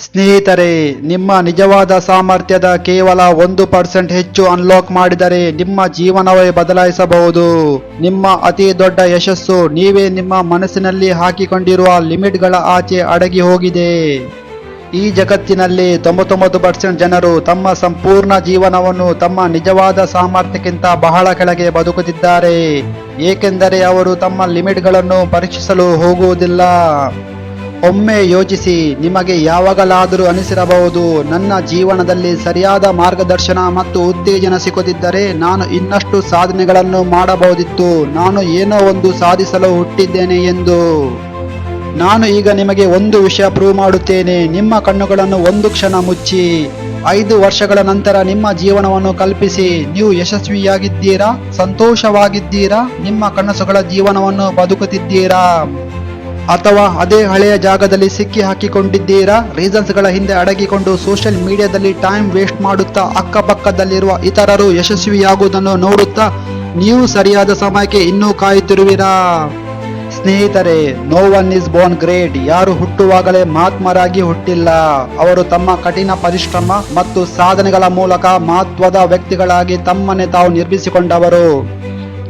ಸ್ನೇಹಿತರೆ, ನಿಮ್ಮ ನಿಜವಾದ ಸಾಮರ್ಥ್ಯದ ಕೇವಲ 1% ಹೆಚ್ಚು ಅನ್ಲಾಕ್ ಮಾಡಿದರೆ ನಿಮ್ಮ ಜೀವನವೇ ಬದಲಾಯಿಸಬಹುದು. ನಿಮ್ಮ ಅತಿ ದೊಡ್ಡ ಯಶಸ್ಸು ನೀವೇ ನಿಮ್ಮ ಮನಸ್ಸಿನಲ್ಲಿ ಹಾಕಿಕೊಂಡಿರುವ ಲಿಮಿಟ್ಗಳ ಆಚೆ ಅಡಗಿ ಹೋಗಿದೆ. ಈ ಜಗತ್ತಿನಲ್ಲಿ 99% ಜನರು ತಮ್ಮ ಸಂಪೂರ್ಣ ಜೀವನವನ್ನು ತಮ್ಮ ನಿಜವಾದ ಸಾಮರ್ಥ್ಯಕ್ಕಿಂತ ಬಹಳ ಕೆಳಗೆ ಬದುಕುತ್ತಿದ್ದಾರೆ, ಏಕೆಂದರೆ ಅವರು ತಮ್ಮ ಲಿಮಿಟ್ಗಳನ್ನು ಪರೀಕ್ಷಿಸಲು ಹೋಗುವುದಿಲ್ಲ. ಒಮ್ಮೆ ಯೋಚಿಸಿ, ನಿಮಗೆ ಯಾವಾಗಲಾದರೂ ಅನಿಸಿರಬಹುದು, ನನ್ನ ಜೀವನದಲ್ಲಿ ಸರಿಯಾದ ಮಾರ್ಗದರ್ಶನ ಮತ್ತು ಉತ್ತೇಜನ ಸಿಗುತ್ತಿದ್ದರೆ ನಾನು ಇನ್ನಷ್ಟು ಸಾಧನೆಗಳನ್ನು ಮಾಡಬಹುದಿತ್ತು, ನಾನು ಏನೋ ಒಂದು ಸಾಧಿಸಲು ಹುಟ್ಟಿದ್ದೇನೆ ಎಂದು. ನಾನು ಈಗ ನಿಮಗೆ ಒಂದು ವಿಷಯ ಪ್ರೂವ್ ಮಾಡುತ್ತೇನೆ. ನಿಮ್ಮ ಕಣ್ಣುಗಳನ್ನು ಒಂದು ಕ್ಷಣ ಮುಚ್ಚಿ 5 ವರ್ಷಗಳ ನಂತರ ನಿಮ್ಮ ಜೀವನವನ್ನು ಕಲ್ಪಿಸಿ. ನೀವು ಯಶಸ್ವಿಯಾಗಿದ್ದೀರಾ, ಸಂತೋಷವಾಗಿದ್ದೀರಾ, ನಿಮ್ಮ ಕನಸುಗಳ ಜೀವನವನ್ನು ಬದುಕುತ್ತಿದ್ದೀರಾ, ಅಥವಾ ಅದೇ ಹಳೆಯ ಜಾಗದಲ್ಲಿ ಸಿಕ್ಕಿ ಹಾಕಿಕೊಂಡಿದ್ದೀರಾ? ರೀಸನ್ಸ್ಗಳ ಹಿಂದೆ ಅಡಗಿಕೊಂಡು ಸೋಷಿಯಲ್ ಮೀಡಿಯಾದಲ್ಲಿ ಟೈಮ್ ವೇಸ್ಟ್ ಮಾಡುತ್ತಾ ಅಕ್ಕಪಕ್ಕದಲ್ಲಿರುವ ಇತರರು ಯಶಸ್ವಿಯಾಗುವುದನ್ನು ನೋಡುತ್ತಾ ನೀವು ಸರಿಯಾದ ಸಮಯಕ್ಕೆ ಇನ್ನೂ ಕಾಯುತ್ತಿರುವಿರಾ? ಸ್ನೇಹಿತರೆ, no one is born great. ಯಾರು ಹುಟ್ಟುವಾಗಲೇ ಮಹಾತ್ಮರಾಗಿ ಹುಟ್ಟಿಲ್ಲ. ಅವರು ತಮ್ಮ ಕಠಿಣ ಪರಿಶ್ರಮ ಮತ್ತು ಸಾಧನೆಗಳ ಮೂಲಕ ಮಹತ್ವದ ವ್ಯಕ್ತಿಗಳಾಗಿ ತಮ್ಮನ್ನೇ ತಾವು ನಿರ್ಮಿಸಿಕೊಂಡವರು.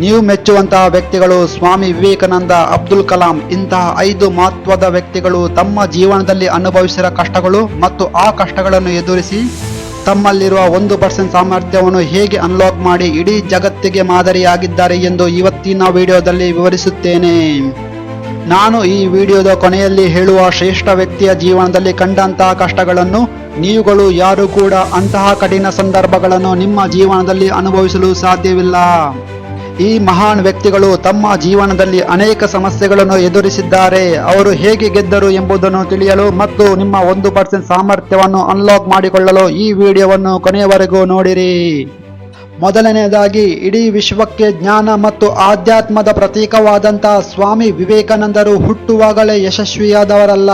ನೀವು ಮೆಚ್ಚುವಂತಹ ವ್ಯಕ್ತಿಗಳು ಸ್ವಾಮಿ ವಿವೇಕಾನಂದ, ಅಬ್ದುಲ್ ಕಲಾಂ ಇಂತಹ 5 ಮಹತ್ವದ ವ್ಯಕ್ತಿಗಳು ತಮ್ಮ ಜೀವನದಲ್ಲಿ ಅನುಭವಿಸಿದ ಕಷ್ಟಗಳು ಮತ್ತು ಆ ಕಷ್ಟಗಳನ್ನು ಎದುರಿಸಿ ತಮ್ಮಲ್ಲಿರುವ 1% ಸಾಮರ್ಥ್ಯವನ್ನು ಹೇಗೆ ಅನ್ಲಾಕ್ ಮಾಡಿ ಇಡೀ ಜಗತ್ತಿಗೆ ಮಾದರಿಯಾಗಿದ್ದಾರೆ ಎಂದು ಇವತ್ತಿನ ವಿಡಿಯೋದಲ್ಲಿ ವಿವರಿಸುತ್ತೇನೆ. ನಾನು ಈ ವಿಡಿಯೋದ ಕೊನೆಯಲ್ಲಿ ಹೇಳುವ ಶ್ರೇಷ್ಠ ವ್ಯಕ್ತಿಯ ಜೀವನದಲ್ಲಿ ಕಂಡಂತಹ ಕಷ್ಟಗಳನ್ನು ನೀವುಗಳು ಯಾರು ಕೂಡ ಅಂತಹ ಕಠಿಣ ಸಂದರ್ಭಗಳನ್ನು ನಿಮ್ಮ ಜೀವನದಲ್ಲಿ ಅನುಭವಿಸಲು ಸಾಧ್ಯವಿಲ್ಲ. ಈ ಮಹಾನ್ ವ್ಯಕ್ತಿಗಳು ತಮ್ಮ ಜೀವನದಲ್ಲಿ ಅನೇಕ ಸಮಸ್ಯೆಗಳನ್ನು ಎದುರಿಸಿದ್ದಾರೆ. ಅವರು ಹೇಗೆ ಗೆದ್ದರು ಎಂಬುದನ್ನು ತಿಳಿಯಲು ಮತ್ತು ನಿಮ್ಮ 1% ಸಾಮರ್ಥ್ಯವನ್ನು ಅನ್ಲಾಕ್ ಮಾಡಿಕೊಳ್ಳಲು ಈ ವಿಡಿಯೋವನ್ನು ಕೊನೆಯವರೆಗೂ ನೋಡಿರಿ. ಮೊದಲನೆಯದಾಗಿ, ಇಡೀ ವಿಶ್ವಕ್ಕೆ ಜ್ಞಾನ ಮತ್ತು ಆಧ್ಯಾತ್ಮದ ಪ್ರತೀಕವಾದಂತಹ ಸ್ವಾಮಿ ವಿವೇಕಾನಂದರು ಹುಟ್ಟುವಾಗಲೇ ಯಶಸ್ವಿಯಾದವರಲ್ಲ.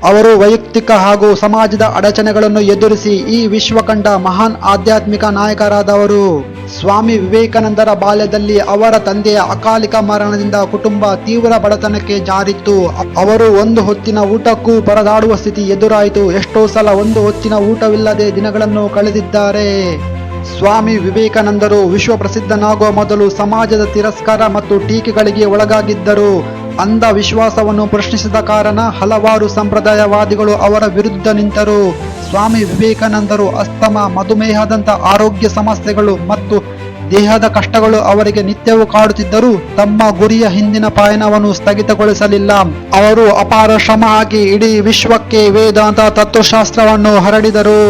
ಅವರು ವೈಯಕ್ತಿಕ ಹಾಗೂ ಸಮಾಜದ ಅಡಚಣೆಗಳನ್ನು ಎದುರಿಸಿ ಈ ವಿಶ್ವ ಕಂಡ ಮಹಾನ್ ಆಧ್ಯಾತ್ಮಿಕ ನಾಯಕರಾದವರು. ಸ್ವಾಮಿ ವಿವೇಕಾನಂದರ ಬಾಲ್ಯದಲ್ಲಿ ಅವರ ತಂದೆಯ ಅಕಾಲಿಕ ಮರಣದಿಂದ ಕುಟುಂಬ ತೀವ್ರ ಬಡತನಕ್ಕೆ ಜಾರಿತ್ತು. ಅವರು ಒಂದು ಹೊತ್ತಿನ ಊಟಕ್ಕೂ ಪರದಾಡುವ ಸ್ಥಿತಿ ಎದುರಾಯಿತು. ಎಷ್ಟೋ ಸಲ ಒಂದು ಹೊತ್ತಿನ ಊಟವಿಲ್ಲದೆ ದಿನಗಳನ್ನು ಕಳೆದಿದ್ದಾರೆ. ಸ್ವಾಮಿ ವಿವೇಕಾನಂದರು ವಿಶ್ವ ಪ್ರಸಿದ್ಧನಾಗುವ ಮೊದಲು ಸಮಾಜದ ತಿರಸ್ಕಾರ ಮತ್ತು ಟೀಕೆಗಳಿಗೆ ಒಳಗಾಗಿದ್ದರು. ಅಂಧ ವಿಶ್ವಾಸವನ್ನು ಪ್ರಶ್ನಿಸಿದ ಕಾರಣ ಹಲವಾರು ಸಂಪ್ರದಾಯವಾದಿಗಳು ಅವರ ವಿರುದ್ಧ ನಿಂತರು. ಸ್ವಾಮಿ ವಿವೇಕಾನಂದರು ಅಸ್ತಮ, ಮಧುಮೇಹದಂತ ಆರೋಗ್ಯ ಸಮಸ್ಯೆಗಳು ಮತ್ತು ದೇಹದ ಕಷ್ಟಗಳು ಅವರಿಗೆ ನಿತ್ಯವೂ ಕಾಡುತ್ತಿದ್ದರೂ ತಮ್ಮ ಗುರಿಯ ಹಿಂದಿನ ಪಯಣವನ್ನು ಸ್ಥಗಿತಗೊಳಿಸಲಿಲ್ಲ. ಅವರು ಅಪಾರ ಶ್ರಮ ಹಾಕಿ ಇಡೀ ವಿಶ್ವಕ್ಕೆ ವೇದಾಂತ ತತ್ವಶಾಸ್ತ್ರವನ್ನು ಹರಡಿದರು.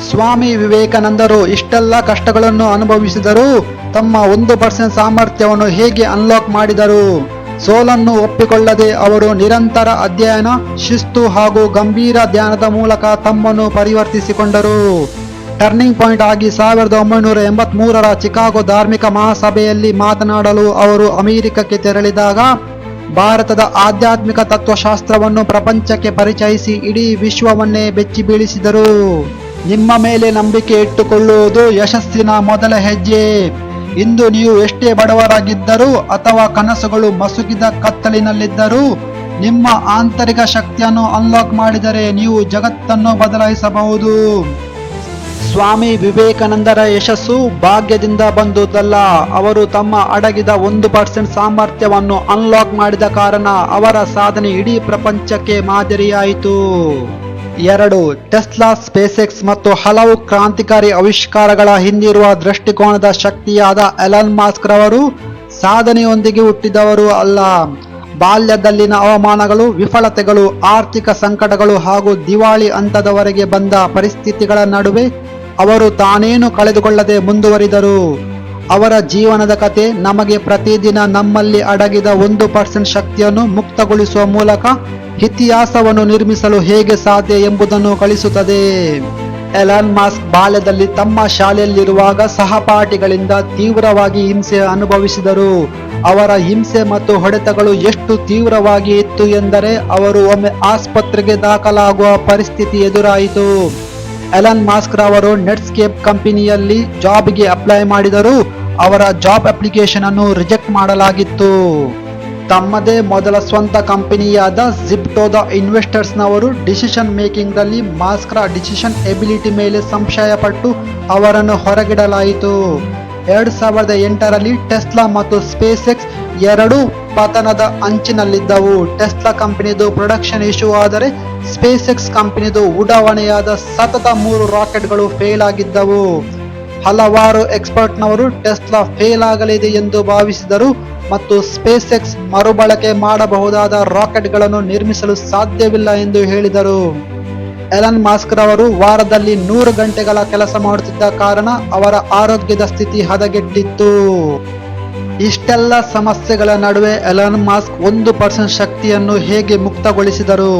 ಸ್ವಾಮಿ ವಿವೇಕಾನಂದರು ಇಷ್ಟೆಲ್ಲ ಕಷ್ಟಗಳನ್ನು ಅನುಭವಿಸಿದರು. ತಮ್ಮ 1% ಸಾಮರ್ಥ್ಯವನ್ನು ಹೇಗೆ ಅನ್ಲಾಕ್ ಮಾಡಿದರು? ಸೋಲನ್ನು ಒಪ್ಪಿಕೊಳ್ಳದೆ ಅವರು ನಿರಂತರ ಅಧ್ಯಯನ, ಶಿಸ್ತು ಹಾಗೂ ಗಂಭೀರ ಧ್ಯಾನದ ಮೂಲಕ ತಮ್ಮನ್ನು ಪರಿವರ್ತಿಸಿಕೊಂಡರು. ಟರ್ನಿಂಗ್ ಪಾಯಿಂಟ್ ಆಗಿ 1983ರ ಚಿಕಾಗೋ ಧಾರ್ಮಿಕ ಮಹಾಸಭೆಯಲ್ಲಿ ಮಾತನಾಡಲು ಅವರು ಅಮೆರಿಕಕ್ಕೆ ತೆರಳಿದಾಗ ಭಾರತದ ಆಧ್ಯಾತ್ಮಿಕ ತತ್ವಶಾಸ್ತ್ರವನ್ನು ಪ್ರಪಂಚಕ್ಕೆ ಪರಿಚಯಿಸಿ ಇಡೀ ವಿಶ್ವವನ್ನೇ ಬೆಚ್ಚಿ ಬೀಳಿಸಿದರು. ನಿಮ್ಮ ಮೇಲೆ ನಂಬಿಕೆ ಇಟ್ಟುಕೊಳ್ಳುವುದು ಯಶಸ್ಸಿನ ಮೊದಲ ಹೆಜ್ಜೆ. ಇಂದು ನೀವು ಎಷ್ಟೇ ಬಡವರಾಗಿದ್ದರೂ ಅಥವಾ ಕನಸುಗಳು ಮಸುಕಿದ ಕತ್ತಲಿನಲ್ಲಿದ್ದರೂ ನಿಮ್ಮ ಆಂತರಿಕ ಶಕ್ತಿಯನ್ನು ಅನ್ಲಾಕ್ ಮಾಡಿದರೆ ನೀವು ಜಗತ್ತನ್ನು ಬದಲಾಯಿಸಬಹುದು. ಸ್ವಾಮಿ ವಿವೇಕಾನಂದರ ಯಶಸ್ಸು ಭಾಗ್ಯದಿಂದ ಬಂದುದಲ್ಲ. ಅವರು ತಮ್ಮ ಅಡಗಿದ 1% ಸಾಮರ್ಥ್ಯವನ್ನು ಅನ್ಲಾಕ್ ಮಾಡಿದ ಕಾರಣ ಅವರ ಸಾಧನೆ ಇಡೀ ಪ್ರಪಂಚಕ್ಕೆ ಮಾದರಿಯಾಯಿತು. 2. ಟೆಸ್ಲಾ, ಸ್ಪೇಸ್ಎಕ್ಸ್ ಮತ್ತು ಹಲವು ಕ್ರಾಂತಿಕಾರಿ ಆವಿಷ್ಕಾರಗಳ ಹಿಂದಿರುವ ದೃಷ್ಟಿಕೋನದ ಶಕ್ತಿಯಾದ ಎಲನ್ ಮಾಸ್ಕ್ ರವರು ಸಾಧನೆಯೊಂದಿಗೆ ಹುಟ್ಟಿದವರು ಅಲ್ಲ. ಬಾಲ್ಯದಲ್ಲಿನ ಅವಮಾನಗಳು, ವಿಫಲತೆಗಳು, ಆರ್ಥಿಕ ಸಂಕಟಗಳು ಹಾಗೂ ದಿವಾಳಿ ಹಂತದವರೆಗೆ ಬಂದ ಪರಿಸ್ಥಿತಿಗಳ ನಡುವೆ ಅವರು ತಾನೇನು ಕಳೆದುಕೊಳ್ಳದೆ ಮುಂದುವರಿದರು. ಅವರ ಜೀವನದ ಕತೆ ನಮಗೆ ಪ್ರತಿದಿನ ನಮ್ಮಲ್ಲಿ ಅಡಗಿದ 1% ಶಕ್ತಿಯನ್ನು ಮುಕ್ತಗೊಳಿಸುವ ಮೂಲಕ ಇತಿಹಾಸವನ್ನು ನಿರ್ಮಿಸಲು ಹೇಗೆ ಸಾಧ್ಯ ಎಂಬುದನ್ನು ಕಲಿಸುತ್ತದೆ. ಎಲನ್ ಮಾಸ್ಕ್ ಬಾಲ್ಯದಲ್ಲಿ ತಮ್ಮ ಶಾಲೆಯಲ್ಲಿರುವಾಗ ಸಹಪಾಠಿಗಳಿಂದ ತೀವ್ರವಾಗಿ ಹಿಂಸೆ ಅನುಭವಿಸಿದರು. ಅವರ ಹಿಂಸೆ ಮತ್ತು ಹೊಡೆತಗಳು ಎಷ್ಟು ತೀವ್ರವಾಗಿ ಇತ್ತು ಎಂದರೆ ಅವರು ಒಮ್ಮೆ ಆಸ್ಪತ್ರೆಗೆ ದಾಖಲಾಗುವ ಪರಿಸ್ಥಿತಿ ಎದುರಾಯಿತು. ಎಲನ್ ಮಾಸ್ಕ್ ರವರು ನೆಟ್ಸ್ಕೇಪ್ ಕಂಪನಿಯಲ್ಲಿ ಜಾಬ್ಗೆ ಅಪ್ಲೈ ಮಾಡಿದರು. ಅವರ ಜಾಬ್ ಅಪ್ಲಿಕೇಶನ್ ಅನ್ನು ರಿಜೆಕ್ಟ್ ಮಾಡಲಾಗಿತ್ತು. ತಮ್ಮದೇ ಮೊದಲ ಸ್ವಂತ ಕಂಪನಿಯಾದ ಜಿಪ್ಟೋದ ಇನ್ವೆಸ್ಟರ್ಸ್ನವರು ಡಿಸಿಷನ್ ಮೇಕಿಂಗ್ನಲ್ಲಿ ಮಾಸ್ಕ್ರ ಡಿಸಿಷನ್ ಎಬಿಲಿಟಿ ಮೇಲೆ ಸಂಶಯ ಪಟ್ಟು ಅವರನ್ನು ಹೊರಗಿಡಲಾಯಿತು. 2008ರಲ್ಲಿ ಟೆಸ್ಲಾ ಮತ್ತು ಸ್ಪೇಸ್ ಎಕ್ಸ್ ಎರಡೂ ಪತನದ ಅಂಚಿನಲ್ಲಿದ್ದವು. ಟೆಸ್ಲಾ ಕಂಪನಿದು ಪ್ರೊಡಕ್ಷನ್ ಇಶ್ಯೂ ಆದರೆ ಸ್ಪೇಸ್ ಎಕ್ಸ್ ಕಂಪನಿದು ಉಡಾವಣೆಯಾದ ಸತತ 3 ರಾಕೆಟ್ಗಳು ಫೇಲ್ ಆಗಿದ್ದವು. ಹಲವಾರು ಎಕ್ಸ್ಪರ್ಟ್ನವರು ಟೆಸ್ಲಾ ಫೇಲ್ ಆಗಲಿದೆ ಎಂದು ಭಾವಿಸಿದರು ಮತ್ತು ಸ್ಪೇಸ್ ಎಕ್ಸ್ ಮರುಬಳಕೆ ಮಾಡಬಹುದಾದ ರಾಕೆಟ್ಗಳನ್ನು ನಿರ್ಮಿಸಲು ಸಾಧ್ಯವಿಲ್ಲ ಎಂದು ಹೇಳಿದರು. ಎಲನ್ ಮಾಸ್ಕ್ ರವರು ವಾರದಲ್ಲಿ 100 ಗಂಟೆಗಳ ಕೆಲಸ ಮಾಡುತ್ತಿದ್ದ ಕಾರಣ ಅವರ ಆರೋಗ್ಯದ ಸ್ಥಿತಿ ಹದಗೆಟ್ಟಿತ್ತು. ಇಷ್ಟೆಲ್ಲ ಸಮಸ್ಯೆಗಳ ನಡುವೆ ಎಲನ್ ಮಾಸ್ಕ್ 1% ಶಕ್ತಿಯನ್ನು ಹೇಗೆ ಮುಕ್ತಗೊಳಿಸಿದರು?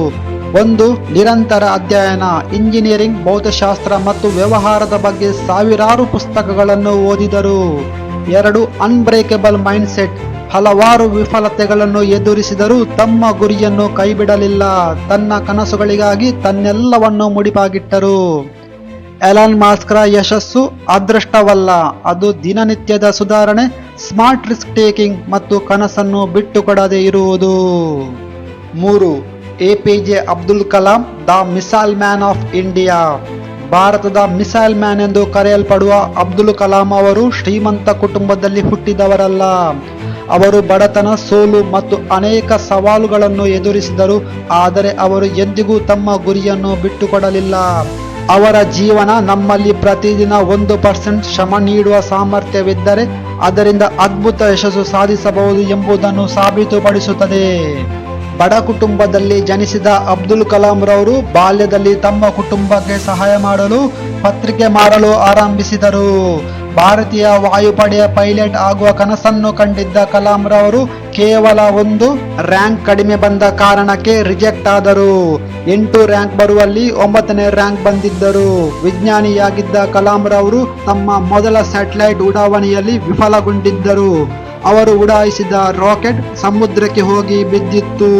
1. ನಿರಂತರ ಅಧ್ಯಯನ. ಇಂಜಿನಿಯರಿಂಗ್, ಭೌತಶಾಸ್ತ್ರ ಮತ್ತು ವ್ಯವಹಾರದ ಬಗ್ಗೆ ಸಾವಿರಾರು ಪುಸ್ತಕಗಳನ್ನು ಓದಿದರು. 2. Unbreakable mindset. ಹಲವಾರು ವಿಫಲತೆಗಳನ್ನು ಎದುರಿಸಿದರೂ ತಮ್ಮ ಗುರಿಯನ್ನು ಕೈಬಿಡಲಿಲ್ಲ. ತನ್ನ ಕನಸುಗಳಿಗಾಗಿ ತನ್ನೆಲ್ಲವನ್ನು ಮುಡಿಪಾಗಿಟ್ಟರು. ಎಲನ್ ಮಾಸ್ಕ್ರ ಯಶಸ್ಸು ಅದೃಷ್ಟವಲ್ಲ, ಅದು ದಿನನಿತ್ಯದ ಸುಧಾರಣೆ, ಸ್ಮಾರ್ಟ್ ರಿಸ್ಕ್ ಟೇಕಿಂಗ್ ಮತ್ತು ಕನಸನ್ನು ಬಿಟ್ಟುಕೊಡದೆ ಇರುವುದು. 3. APJ Abdul Kalam, the missile man of India. ಭಾರತದ ಮಿಸೈಲ್ ಮ್ಯಾನ್ ಎಂದು ಕರೆಯಲ್ಪಡುವ ಅಬ್ದುಲ್ ಕಲಾಂ ಅವರು ಶ್ರೀಮಂತ ಕುಟುಂಬದಲ್ಲಿ ಹುಟ್ಟಿದವರಲ್ಲ. ಅವರು ಬಡತನ, ಸೋಲು ಮತ್ತು ಅನೇಕ ಸವಾಲುಗಳನ್ನು ಎದುರಿಸಿದರು, ಆದರೆ ಅವರು ಎಂದಿಗೂ ತಮ್ಮ ಗುರಿಯನ್ನು ಬಿಟ್ಟುಕೊಡಲಿಲ್ಲ. ಅವರ ಜೀವನ ನಮ್ಮಲ್ಲಿ ಪ್ರತಿದಿನ 1% ಶ್ರಮ ನೀಡುವ ಸಾಮರ್ಥ್ಯವಿದ್ದರೆ ಅದರಿಂದ ಅದ್ಭುತ ಯಶಸ್ಸು ಸಾಧಿಸಬಹುದು ಎಂಬುದನ್ನು ಸಾಬೀತುಪಡಿಸುತ್ತದೆ. ಬಡ ಕುಟುಂಬದಲ್ಲಿ ಜನಿಸಿದ ಅಬ್ದುಲ್ ಕಲಾಂ ರವರು ಬಾಲ್ಯದಲ್ಲಿ ತಮ್ಮ ಕುಟುಂಬಕ್ಕೆ ಸಹಾಯ ಮಾಡಲು ಪತ್ರಿಕೆ ಮಾರಲು ಆರಂಭಿಸಿದರು. ಭಾರತೀಯ ವಾಯುಪಡೆಯ ಪೈಲಟ್ ಆಗುವ ಕನಸನ್ನು ಕಂಡಿದ್ದ ಕಲಾಂ ರವರು ಕೇವಲ 1 ರ್ಯಾಂಕ್ ಕಡಿಮೆ ಬಂದ ಕಾರಣಕ್ಕೆ ರಿಜೆಕ್ಟ್ ಆದರು. 8 ರ್ಯಾಂಕ್ ಬರುವಲ್ಲಿ 9ನೇ ರ್ಯಾಂಕ್ ಬಂದಿದ್ದರು. ವಿಜ್ಞಾನಿಯಾಗಿದ್ದ ಕಲಾಂ ರವರು ತಮ್ಮ ಮೊದಲ ಸ್ಯಾಟಲೈಟ್ ಉಡಾವಣೆಯಲ್ಲಿ ವಿಫಲಗೊಂಡಿದ್ದರು. ಅವರು ಉಡಾಯಿಸಿದ ರಾಕೆಟ್ ಸಮುದ್ರಕ್ಕೆ ಹೋಗಿ ಬಿದ್ದಿತ್ತು.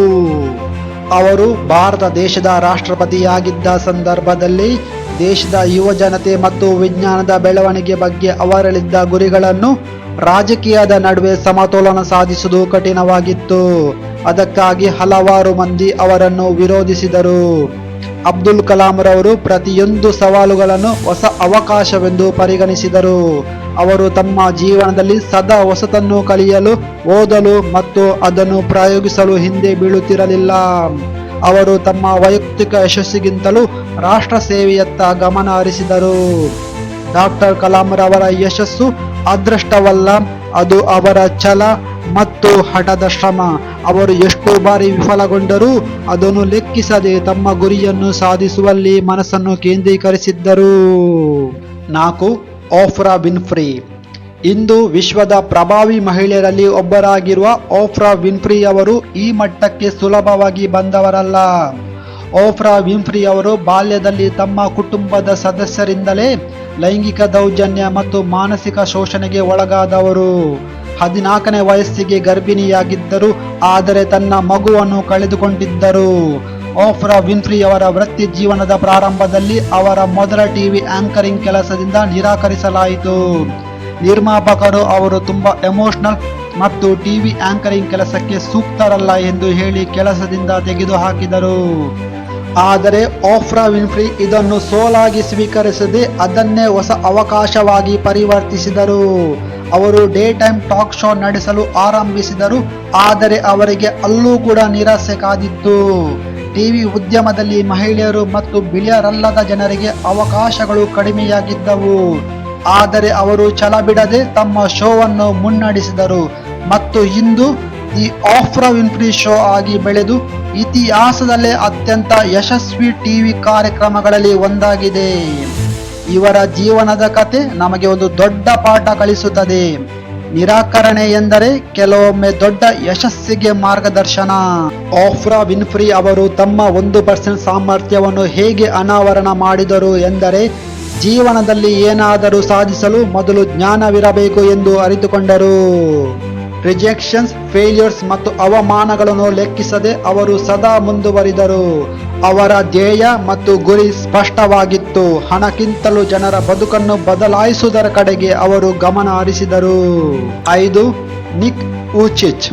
ಅವರು ಭಾರತ ದೇಶದ ರಾಷ್ಟ್ರಪತಿಯಾಗಿದ್ದ ಸಂದರ್ಭದಲ್ಲಿ ದೇಶದ ಯುವ ಜನತೆ ಮತ್ತು ವಿಜ್ಞಾನದ ಬೆಳವಣಿಗೆ ಬಗ್ಗೆ ಅವರಲ್ಲಿದ್ದ ಗುರಿಗಳನ್ನು ರಾಜಕೀಯದ ನಡುವೆ ಸಮತೋಲನ ಸಾಧಿಸುವುದು ಕಠಿಣವಾಗಿತ್ತು. ಅದಕ್ಕಾಗಿ ಹಲವಾರು ಮಂದಿ ಅವರನ್ನು ವಿರೋಧಿಸಿದರು. ಅಬ್ದುಲ್ ಕಲಾಂ ರವರು ಪ್ರತಿಯೊಂದು ಸವಾಲುಗಳನ್ನು ಹೊಸ ಅವಕಾಶವೆಂದು ಪರಿಗಣಿಸಿದರು. ಅವರು ತಮ್ಮ ಜೀವನದಲ್ಲಿ ಸದಾ ಹೊಸತನ್ನು ಕಲಿಯಲು, ಓದಲು ಮತ್ತು ಅದನ್ನು ಪ್ರಯೋಗಿಸಲು ಹಿಂದೆ ಬೀಳುತ್ತಿರಲಿಲ್ಲ. ಅವರು ತಮ್ಮ ವೈಯಕ್ತಿಕ ಯಶಸ್ಸಿಗಿಂತಲೂ ರಾಷ್ಟ್ರ ಸೇವೆಯತ್ತ ಗಮನ ಹರಿಸಿದರು. ಡಾಕ್ಟರ್ ಕಲಾಂ ರವರ ಯಶಸ್ಸು ಅದೃಷ್ಟವಲ್ಲ, ಅದು ಅವರ ಛಲ ಮತ್ತು ಹಠದ ಶ್ರಮ. ಅವರು ಎಷ್ಟು ಬಾರಿ ವಿಫಲಗೊಂಡರೂ ಅದನ್ನು ಲೆಕ್ಕಿಸದೆ ತಮ್ಮ ಗುರಿಯನ್ನು ಸಾಧಿಸುವಲ್ಲಿ ಮನಸ್ಸನ್ನು ಕೇಂದ್ರೀಕರಿಸಿದ್ದರು. 4. ಓಫ್ರಾ ವಿನ್ಫ್ರಿ. ಇಂದು ವಿಶ್ವದ ಪ್ರಭಾವಿ ಮಹಿಳೆಯರಲ್ಲಿ ಒಬ್ಬರಾಗಿರುವ ಓಫ್ರಾ ವಿನ್ಫ್ರಿ ಅವರು ಈ ಮಟ್ಟಕ್ಕೆ ಸುಲಭವಾಗಿ ಬಂದವರಲ್ಲ. ಓಫ್ರಾ ವಿನ್ಫ್ರಿ ಅವರು ಬಾಲ್ಯದಲ್ಲಿ ತಮ್ಮ ಕುಟುಂಬದ ಸದಸ್ಯರಿಂದಲೇ ಲೈಂಗಿಕ ದೌರ್ಜನ್ಯ ಮತ್ತು ಮಾನಸಿಕ ಶೋಷಣೆಗೆ ಒಳಗಾದವರು. 14ನೇ ವಯಸ್ಸಿಗೆ ಗರ್ಭಿಣಿಯಾಗಿದ್ದರು, ಆದರೆ ತನ್ನ ಮಗುವನ್ನು ಕಳೆದುಕೊಂಡಿದ್ದರು. ಓಫ್ರಾ ವಿನ್ಫ್ರಿ ಅವರ ವೃತ್ತಿ ಜೀವನದ ಪ್ರಾರಂಭದಲ್ಲಿ ಅವರ ಮೊದಲ ಟಿವಿ ಆಂಕರಿಂಗ್ ಕೆಲಸದಿಂದ ನಿರಾಕರಿಸಲಾಯಿತು. ನಿರ್ಮಾಪಕರು ಅವರು ತುಂಬಾ ಎಮೋಷನಲ್ ಮತ್ತು ಟಿವಿ ಆಂಕರಿಂಗ್ ಕೆಲಸಕ್ಕೆ ಸೂಕ್ತರಲ್ಲ ಎಂದು ಹೇಳಿ ಕೆಲಸದಿಂದ ತೆಗೆದುಹಾಕಿದರು. ಆದರೆ ಓಫ್ರಾ ವಿನ್ಫ್ರಿ ಇದನ್ನು ಸೋಲಾಗಿ ಸ್ವೀಕರಿಸದೆ ಅದನ್ನೇ ಹೊಸ ಅವಕಾಶವಾಗಿ ಪರಿವರ್ತಿಸಿದರು. ಅವರು ಡೇ ಟೈಮ್ ಟಾಕ್ ಶೋ ನಡೆಸಲು ಆರಂಭಿಸಿದರು, ಆದರೆ ಅವರಿಗೆ ಅಲ್ಲೂ ಕೂಡ ನಿರಾಸೆ ಕಾದಿತ್ತು. ಟಿವಿ ಉದ್ಯಮದಲ್ಲಿ ಮಹಿಳೆಯರು ಮತ್ತು ಬಿಳಿಯರಲ್ಲದ ಜನರಿಗೆ ಅವಕಾಶಗಳು ಕಡಿಮೆಯಾಗಿದ್ದವು. ಆದರೆ ಅವರು ಛಲ ಬಿಡದೆ ತಮ್ಮ ಶೋವನ್ನು ಮುನ್ನಡೆಸಿದರು ಮತ್ತು ಇಂದು ದಿ ಓಫ್ರಾ ವಿನ್ಫ್ರಿ ಶೋ ಆಗಿ ಬೆಳೆದು ಇತಿಹಾಸದಲ್ಲೇ ಅತ್ಯಂತ ಯಶಸ್ವಿ ಟಿವಿ ಕಾರ್ಯಕ್ರಮಗಳಲ್ಲಿ ಒಂದಾಗಿದೆ. ಇವರ ಜೀವನದ ಕತೆ ನಮಗೆ ಒಂದು ದೊಡ್ಡ ಪಾಠ ಕಲಿಸುತ್ತದೆ. ನಿರಾಕರಣೆ ಎಂದರೆ ಕೆಲವೊಮ್ಮೆ ದೊಡ್ಡ ಯಶಸ್ಸಿಗೆ ಮಾರ್ಗದರ್ಶನ. ಓಫ್ರಾ ವಿನ್ಫ್ರಿ ಅವರು ತಮ್ಮ 1% ಸಾಮರ್ಥ್ಯವನ್ನು ಹೇಗೆ ಅನಾವರಣ ಮಾಡಿದರು ಎಂದರೆ ಜೀವನದಲ್ಲಿ ಏನಾದರೂ ಸಾಧಿಸಲು ಮೊದಲು ಜ್ಞಾನವಿರಬೇಕು ಎಂದು ಅರಿತುಕೊಂಡರು. ರಿಜೆಕ್ಷನ್ಸ್, ಫೇಲ್ಯೂರ್ಸ್ ಮತ್ತು ಅವಮಾನಗಳನ್ನು ಲೆಕ್ಕಿಸದೆ ಅವರು ಸದಾ ಮುಂದುವರಿದರು. ಅವರ ಧ್ಯೇಯ ಮತ್ತು ಗುರಿ ಸ್ಪಷ್ಟವಾಗಿತ್ತು. ಹಣಕ್ಕಿಂತಲೂ ಜನರ ಬದುಕನ್ನು ಬದಲಾಯಿಸುವುದರ ಕಡೆಗೆ ಅವರು ಗಮನ ಹರಿಸಿದರು. 5. ನಿಕ್ ವೂಚಿಚ್.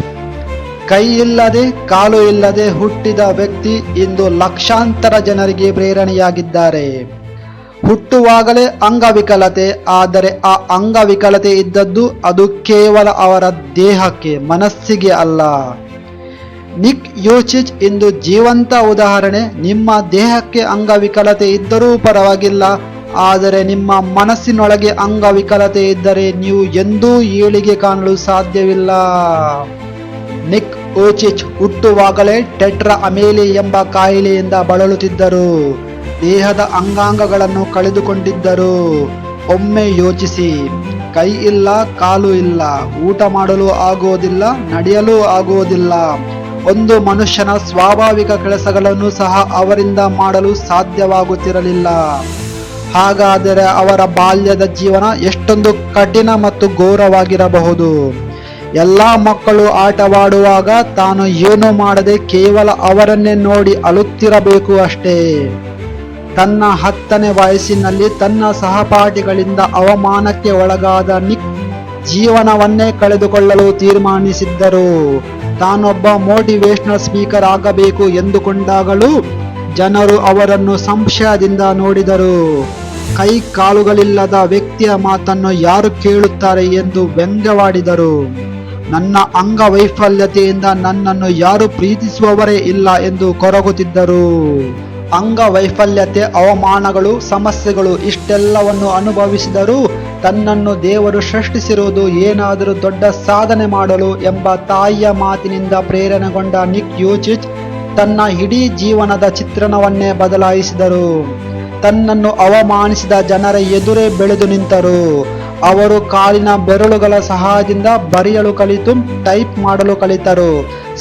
ಕೈ ಇಲ್ಲದೆ ಕಾಲು ಇಲ್ಲದೆ ಹುಟ್ಟಿದ ವ್ಯಕ್ತಿ ಇಂದು ಲಕ್ಷಾಂತರ ಜನರಿಗೆ ಪ್ರೇರಣೆಯಾಗಿದ್ದಾರೆ. ಹುಟ್ಟುವಾಗಲೇ ಅಂಗವಿಕಲತೆ, ಆದರೆ ಆ ಅಂಗವಿಕಲತೆ ಇದ್ದದ್ದು ಅದು ಕೇವಲ ಅವರ ದೇಹಕ್ಕೆ, ಮನಸ್ಸಿಗೆ ಅಲ್ಲ. ನಿಕ್ ಯೋಚಿಚ್ ಇಂದು ಜೀವಂತ ಉದಾಹರಣೆ. ನಿಮ್ಮ ದೇಹಕ್ಕೆ ಅಂಗವಿಕಲತೆ ಇದ್ದರೂ ಪರವಾಗಿಲ್ಲ, ಆದರೆ ನಿಮ್ಮ ಮನಸ್ಸಿನೊಳಗೆ ಅಂಗವಿಕಲತೆ ಇದ್ದರೆ ನೀವು ಎಂದೂ ಏಳಿಗೆ ಕಾಣಲು ಸಾಧ್ಯವಿಲ್ಲ. ನಿಕ್ ಯೋಚಿಚ್ ಹುಟ್ಟುವಾಗಲೇ ಟೆಟ್ರಾ ಅಮೇಲಿ ಎಂಬ ಕಾಯಿಲೆಯಿಂದ ಬಳಲುತ್ತಿದ್ದರು. ದೇಹದ ಅಂಗಾಂಗಗಳನ್ನು ಕಳೆದುಕೊಂಡಿದ್ದರು. ಒಮ್ಮೆ ಯೋಚಿಸಿ, ಕೈ ಇಲ್ಲ, ಕಾಲು ಇಲ್ಲ, ಊಟ ಮಾಡಲು ಆಗುವುದಿಲ್ಲ, ನಡೆಯಲು ಆಗುವುದಿಲ್ಲ. ಒಂದು ಮನುಷ್ಯನ ಸ್ವಾಭಾವಿಕ ಕೆಲಸಗಳನ್ನು ಸಹ ಅವರಿಂದ ಮಾಡಲು ಸಾಧ್ಯವಾಗುತ್ತಿರಲಿಲ್ಲ. ಹಾಗಾದರೆ ಅವರ ಬಾಲ್ಯದ ಜೀವನ ಎಷ್ಟೊಂದು ಕಠಿಣ ಮತ್ತು ಘೋರವಾಗಿರಬಹುದು. ಎಲ್ಲ ಮಕ್ಕಳು ಆಟವಾಡುವಾಗ ತಾನು ಏನೂ ಮಾಡದೆ ಕೇವಲ ಅವರನ್ನೇ ನೋಡಿ ಅಳುತ್ತಿರಬೇಕು ಅಷ್ಟೇ. ತನ್ನ 10ನೇ ವಯಸ್ಸಿನಲ್ಲಿ ತನ್ನ ಸಹಪಾಠಿಗಳಿಂದ ಅವಮಾನಕ್ಕೆ ಒಳಗಾದ ನಿಕ್ ಜೀವನವನ್ನೇ ಕಳೆದುಕೊಳ್ಳಲು ತೀರ್ಮಾನಿಸಿದ್ದರು. ತಾನೊಬ್ಬ ಮೋಟಿವೇಶನಲ್ ಸ್ಪೀಕರ್ ಆಗಬೇಕು ಎಂದುಕೊಂಡಾಗಲೂ ಜನರು ಅವರನ್ನು ಸಂಶಯದಿಂದ ನೋಡಿದರು. ಕೈ ಕಾಲುಗಳಿಲ್ಲದ ವ್ಯಕ್ತಿಯ ಮಾತನ್ನು ಯಾರು ಕೇಳುತ್ತಾರೆ ಎಂದು ವ್ಯಂಗ್ಯವಾಡಿದರು. ನನ್ನ ಅಂಗವೈಫಲ್ಯತೆಯಿಂದ ನನ್ನನ್ನು ಯಾರು ಪ್ರೀತಿಸುವವರೇ ಇಲ್ಲ ಎಂದು ಕೊರಗುತ್ತಿದ್ದರು. ಅಂಗವೈಫಲ್ಯತೆ, ಅವಮಾನಗಳು, ಸಮಸ್ಯೆಗಳು ಇಷ್ಟೆಲ್ಲವನ್ನು ಅನುಭವಿಸಿದರೂ ತನ್ನನ್ನು ದೇವರು ಸೃಷ್ಟಿಸಿರುವುದು ಏನಾದರೂ ದೊಡ್ಡ ಸಾಧನೆ ಮಾಡಲು ಎಂಬ ತಾಯಿಯ ಮಾತಿನಿಂದ ಪ್ರೇರಣೆಗೊಂಡ ನಿಕ್ ಯೋಚಿಚ್ ತನ್ನ ಇಡೀ ಜೀವನದ ಚಿತ್ರಣವನ್ನೇ ಬದಲಾಯಿಸಿದರು. ತನ್ನನ್ನು ಅವಮಾನಿಸಿದ ಜನರ ಎದುರೇ ಬೆಳೆದು ನಿಂತರು. ಅವರು ಕಾಲಿನ ಬೆರಳುಗಳ ಸಹಾಯದಿಂದ ಬರೆಯಲು ಕಲಿತು ಟೈಪ್ ಮಾಡಲು ಕಲಿತರು.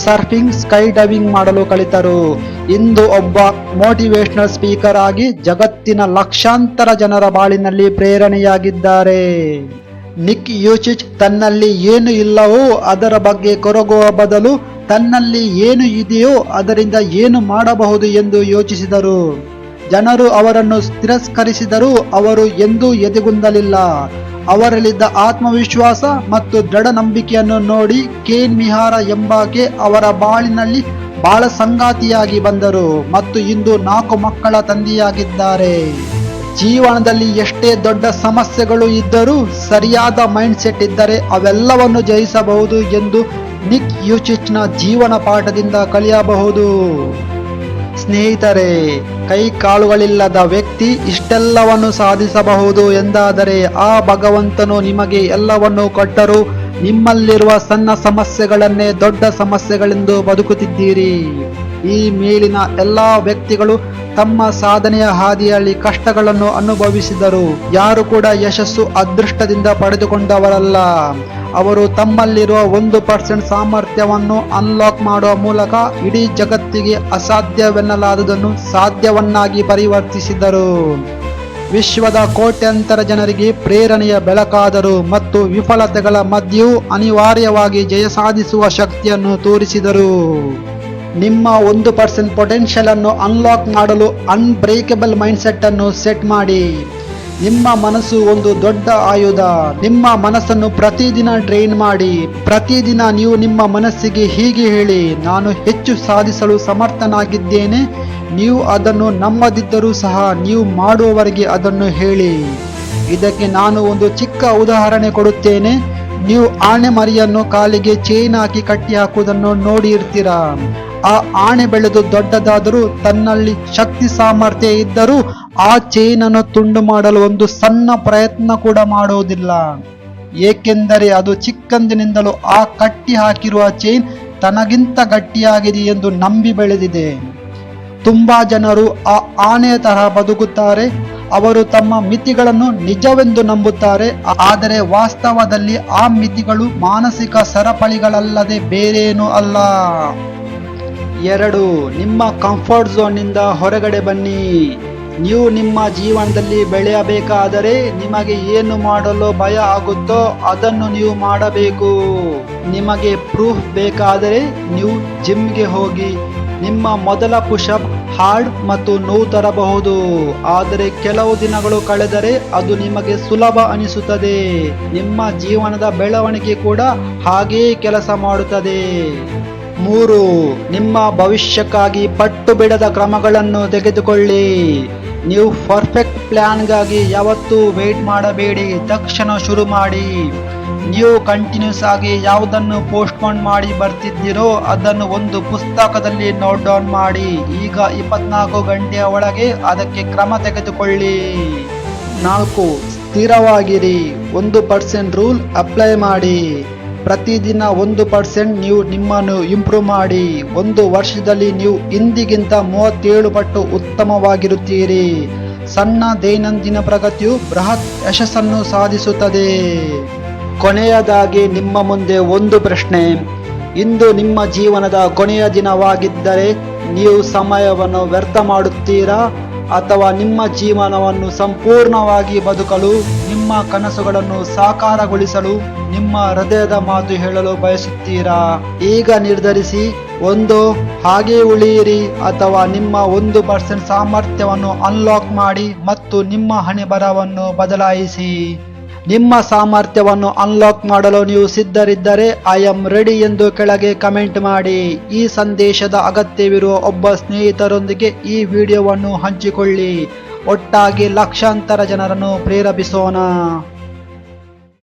ಸರ್ಫಿಂಗ್, ಸ್ಕೈ ಡೈವಿಂಗ್ ಮಾಡಲು ಕಲಿತರು. ಇಂದು ಒಬ್ಬ ಮೋಟಿವೇಶನಲ್ ಸ್ಪೀಕರ್ ಆಗಿ ಜಗತ್ತಿನ ಲಕ್ಷಾಂತರ ಜನರ ಬಾಳಿನಲ್ಲಿ ಪ್ರೇರಣೆಯಾಗಿದ್ದಾರೆ. ನಿಕ್ ಯೋಚಿಚ್ ತನ್ನಲ್ಲಿ ಏನು ಇಲ್ಲವೋ ಅದರ ಬಗ್ಗೆ ಕೊರಗುವ ಬದಲು ತನ್ನಲ್ಲಿ ಏನು ಇದೆಯೋ ಅದರಿಂದ ಏನು ಮಾಡಬಹುದು ಎಂದು ಯೋಚಿಸಿದರು. ಜನರು ಅವರನ್ನು ತಿರಸ್ಕರಿಸಿದರೂ ಅವರು ಎಂದೂ ಎದೆಗುಂದಲಿಲ್ಲ. ಅವರಲ್ಲಿದ್ದ ಆತ್ಮವಿಶ್ವಾಸ ಮತ್ತು ದೃಢ ನಂಬಿಕೆಯನ್ನು ನೋಡಿ ಕೇನ್ ಮಿಹಾರ ಎಂಬಾಕೆ ಅವರ ಬಾಳಿನಲ್ಲಿ ಬಾಳ ಸಂಗಾತಿಯಾಗಿ ಬಂದರು ಮತ್ತು ಇಂದು 4 ಮಕ್ಕಳ ತಂದೆಯಾಗಿದ್ದಾರೆ. ಜೀವನದಲ್ಲಿ ಎಷ್ಟೇ ದೊಡ್ಡ ಸಮಸ್ಯೆಗಳು ಇದ್ದರೂ ಸರಿಯಾದ ಮೈಂಡ್ ಸೆಟ್ ಇದ್ದರೆ ಅವೆಲ್ಲವನ್ನು ಜಯಿಸಬಹುದು ಎಂದು ನಿಕ್ ಯೋಚಿಚ್ನ ಜೀವನ ಪಾಠದಿಂದ ಕಲಿಯಬಹುದು. ಸ್ನೇಹಿತರೆ, ಕೈ ಕಾಲುಗಳಿಲ್ಲದ ವ್ಯಕ್ತಿ ಇಷ್ಟೆಲ್ಲವನ್ನು ಸಾಧಿಸಬಹುದು ಎಂದಾದರೆ ಆ ಭಗವಂತನು ನಿಮಗೆ ಎಲ್ಲವನ್ನೂ ಕೊಟ್ಟರೂ ನಿಮ್ಮಲ್ಲಿರುವ ಸಣ್ಣ ಸಮಸ್ಯೆಗಳನ್ನೇ ದೊಡ್ಡ ಸಮಸ್ಯೆಗಳೆಂದು ಬದುಕುತ್ತಿದ್ದೀರಿ. ಈ ಮೇಲಿನ ಎಲ್ಲ ವ್ಯಕ್ತಿಗಳು ತಮ್ಮ ಸಾಧನೆಯ ಹಾದಿಯಲ್ಲಿ ಕಷ್ಟಗಳನ್ನು ಅನುಭವಿಸಿದರು. ಯಾರು ಕೂಡ ಯಶಸ್ಸು ಅದೃಷ್ಟದಿಂದ ಪಡೆದುಕೊಂಡವರಲ್ಲ. ಅವರು ತಮ್ಮಲ್ಲಿರುವ 1% ಸಾಮರ್ಥ್ಯವನ್ನು ಅನ್ಲಾಕ್ ಮಾಡುವ ಮೂಲಕ ಇಡೀ ಜಗತ್ತಿಗೆ ಅಸಾಧ್ಯವೆನ್ನಲಾದುದನ್ನು ಸಾಧ್ಯವನ್ನಾಗಿ ಪರಿವರ್ತಿಸಿದರು. ವಿಶ್ವದ ಕೋಟ್ಯಂತರ ಜನರಿಗೆ ಪ್ರೇರಣೆಯ ಬೆಳಕಾದರು ಮತ್ತು ವಿಫಲತೆಗಳ ಮಧ್ಯೆಯೂ ಅನಿವಾರ್ಯವಾಗಿ ಜಯ ಸಾಧಿಸುವ ಶಕ್ತಿಯನ್ನು ತೋರಿಸಿದರು. ನಿಮ್ಮ 1% ಪೊಟೆನ್ಷಿಯಲ್ ಅನ್ನು ಅನ್ಲಾಕ್ ಮಾಡಲು ಅನ್ಬ್ರೇಕಬಲ್ ಮೈಂಡ್ಸೆಟ್ ಅನ್ನು ಸೆಟ್ ಮಾಡಿ. ನಿಮ್ಮ ಮನಸ್ಸು ಒಂದು ದೊಡ್ಡ ಆಯುಧ. ನಿಮ್ಮ ಮನಸ್ಸನ್ನು ಪ್ರತಿದಿನ ಟ್ರೈನ್ ಮಾಡಿ. ಪ್ರತಿದಿನ ನೀವು ನಿಮ್ಮ ಮನಸ್ಸಿಗೆ ಹೀಗೆ ಹೇಳಿ, ನಾನು ಹೆಚ್ಚು ಸಾಧಿಸಲು ಸಮರ್ಥನಾಗಿದ್ದೇನೆ. ನೀವು ಅದನ್ನು ನಂಬದಿದ್ದರೂ ಸಹ ನೀವು ಮಾಡುವವರೆಗೆ ಅದನ್ನು ಹೇಳಿ. ಇದಕ್ಕೆ ನಾನು ಒಂದು ಚಿಕ್ಕ ಉದಾಹರಣೆ ಕೊಡುತ್ತೇನೆ. ನೀವು ಆಣೆ ಮರಿಯನ್ನು ಕಾಲಿಗೆ ಚೈನ್ ಹಾಕಿ ಕಟ್ಟಿ ಹಾಕುವುದನ್ನು ನೋಡಿರ್ತೀರಾ. ಆ ಆಣೆ ಬೆಳೆದು ದೊಡ್ಡದಾದರೂ ತನ್ನಲ್ಲಿ ಶಕ್ತಿ ಸಾಮರ್ಥ್ಯ ಇದ್ದರೂ ಆ ಚೈನ್ ಅನ್ನು ತುಂಡು ಮಾಡಲು ಒಂದು ಸಣ್ಣ ಪ್ರಯತ್ನ ಕೂಡ ಮಾಡುವುದಿಲ್ಲ. ಏಕೆಂದರೆ ಅದು ಚಿಕ್ಕಂದಿನಿಂದಲೂ ಆ ಕಟ್ಟಿ ಹಾಕಿರುವ ಚೈನ್ ತನಗಿಂತ ಗಟ್ಟಿಯಾಗಿದೆ ಎಂದು ನಂಬಿ ಬೆಳೆದಿದೆ. ತುಂಬಾ ಜನರು ಆ ಆನೆಯ ತರಹ ಬದುಕುತ್ತಾರೆ. ಅವರು ತಮ್ಮ ಮಿತಿಗಳನ್ನು ನಿಜವೆಂದು ನಂಬುತ್ತಾರೆ, ಆದರೆ ವಾಸ್ತವದಲ್ಲಿ ಆ ಮಿತಿಗಳು ಮಾನಸಿಕ ಸರಪಳಿಗಳಲ್ಲದೆ ಬೇರೇನೂ ಅಲ್ಲ. 2. ನಿಮ್ಮ ಕಂಫರ್ಟ್ ಝೋನ್ನಿಂದ ಹೊರಗಡೆ ಬನ್ನಿ. ನೀವು ನಿಮ್ಮ ಜೀವನದಲ್ಲಿ ಬೆಳೆಯಬೇಕಾದರೆ ನಿಮಗೆ ಏನು ಮಾಡಲು ಭಯ ಆಗುತ್ತೋ ಅದನ್ನು ನೀವು ಮಾಡಬೇಕು. ನಿಮಗೆ ಪ್ರೂಫ್ ಬೇಕಾದರೆ ನೀವು ಜಿಮ್ಗೆ ಹೋಗಿ. ನಿಮ್ಮ ಮೊದಲ ಪುಷಪ್ ಹಾರ್ಡ್ ಮತ್ತು ನೋವು ತರಬಹುದು, ಆದರೆ ಕೆಲವು ದಿನಗಳು ಕಳೆದರೆ ಅದು ನಿಮಗೆ ಸುಲಭ ಅನಿಸುತ್ತದೆ. ನಿಮ್ಮ ಜೀವನದ ಬೆಳವಣಿಗೆ ಕೂಡ ಹಾಗೆಯೇ ಕೆಲಸ ಮಾಡುತ್ತದೆ. 3. ನಿಮ್ಮ ಭವಿಷ್ಯಕ್ಕಾಗಿ ಪಟ್ಟು ಬಿಡದ ಕ್ರಮಗಳನ್ನು ತೆಗೆದುಕೊಳ್ಳಿ. ನೀವು ಪರ್ಫೆಕ್ಟ್ ಪ್ಲಾನ್ಗಾಗಿ ಯಾವತ್ತೂ ವೇಟ್ ಮಾಡಬೇಡಿ, ತಕ್ಷಣ ಶುರು ಮಾಡಿ. ನೀವು ಕಂಟಿನ್ಯೂಸ್ ಆಗಿ ಯಾವುದನ್ನು ಪೋಸ್ಟ್ಪೋನ್ ಮಾಡಿ ಬರ್ತಿದ್ದೀರೋ ಅದನ್ನು ಒಂದು ಪುಸ್ತಕದಲ್ಲಿ ನೋಟ್ ಡೌನ್ ಮಾಡಿ. ಈಗ 24 ಗಂಟೆಯ ಒಳಗೆ ಅದಕ್ಕೆ ಕ್ರಮ ತೆಗೆದುಕೊಳ್ಳಿ. 4. ಸ್ಥಿರವಾಗಿರಿ. 1% ರೂಲ್ ಅಪ್ಲೈ ಮಾಡಿ. ಪ್ರತಿದಿನ 1% ನೀವು ನಿಮ್ಮನ್ನು ಇಂಪ್ರೂವ್ ಮಾಡಿ. 1 ವರ್ಷದಲ್ಲಿ ನೀವು ಇಂದಿಗಿಂತ 37 ಪಟ್ಟು ಉತ್ತಮವಾಗಿರುತ್ತೀರಿ. ಸಣ್ಣ ದೈನಂದಿನ ಪ್ರಗತಿಯು ಬೃಹತ್ ಯಶಸ್ಸನ್ನು ಸಾಧಿಸುತ್ತದೆ. ಕೊನೆಯದಾಗಿ ನಿಮ್ಮ ಮುಂದೆ ಒಂದು ಪ್ರಶ್ನೆ. ಇಂದು ನಿಮ್ಮ ಜೀವನದ ಕೊನೆಯ ದಿನವಾಗಿದ್ದರೆ ನೀವು ಸಮಯವನ್ನು ವ್ಯರ್ಥ ಮಾಡುತ್ತೀರಾ ಅಥವಾ ನಿಮ್ಮ ಜೀವನವನ್ನು ಸಂಪೂರ್ಣವಾಗಿ ಬದುಕಲು, ನಿಮ್ಮ ಕನಸುಗಳನ್ನು ಸಾಕಾರಗೊಳಿಸಲು, ನಿಮ್ಮ ಹೃದಯದ ಮಾತು ಹೇಳಲು ಬಯಸುತ್ತೀರಾ? ಈಗ ನಿರ್ಧರಿಸಿ. 1. ಹಾಗೆ ಉಳಿಯಿರಿ ಅಥವಾ ನಿಮ್ಮ 1% ಸಾಮರ್ಥ್ಯವನ್ನು ಅನ್ಲಾಕ್ ಮಾಡಿ ಮತ್ತು ನಿಮ್ಮ ಹಣೆಬರಹವನ್ನು ಬದಲಾಯಿಸಿ. ನಿಮ್ಮ ಸಾಮರ್ಥ್ಯವನ್ನು ಅನ್ಲಾಕ್ ಮಾಡಲು ನೀವು ಸಿದ್ಧರಿದ್ದರೆ ಐ ಆಮ್ ರೆಡಿ ಎಂದು ಕೆಳಗೆ ಕಮೆಂಟ್ ಮಾಡಿ. ಈ ಸಂದೇಶದ ಅಗತ್ಯವಿರುವ ಒಬ್ಬ ಸ್ನೇಹಿತರೊಂದಿಗೆ ಈ ವಿಡಿಯೋವನ್ನು ಹಂಚಿಕೊಳ್ಳಿ. ಒಟ್ಟಾಗಿ ಲಕ್ಷಾಂತರ ಜನರನ್ನು ಪ್ರೇರೇಪಿಸೋಣ.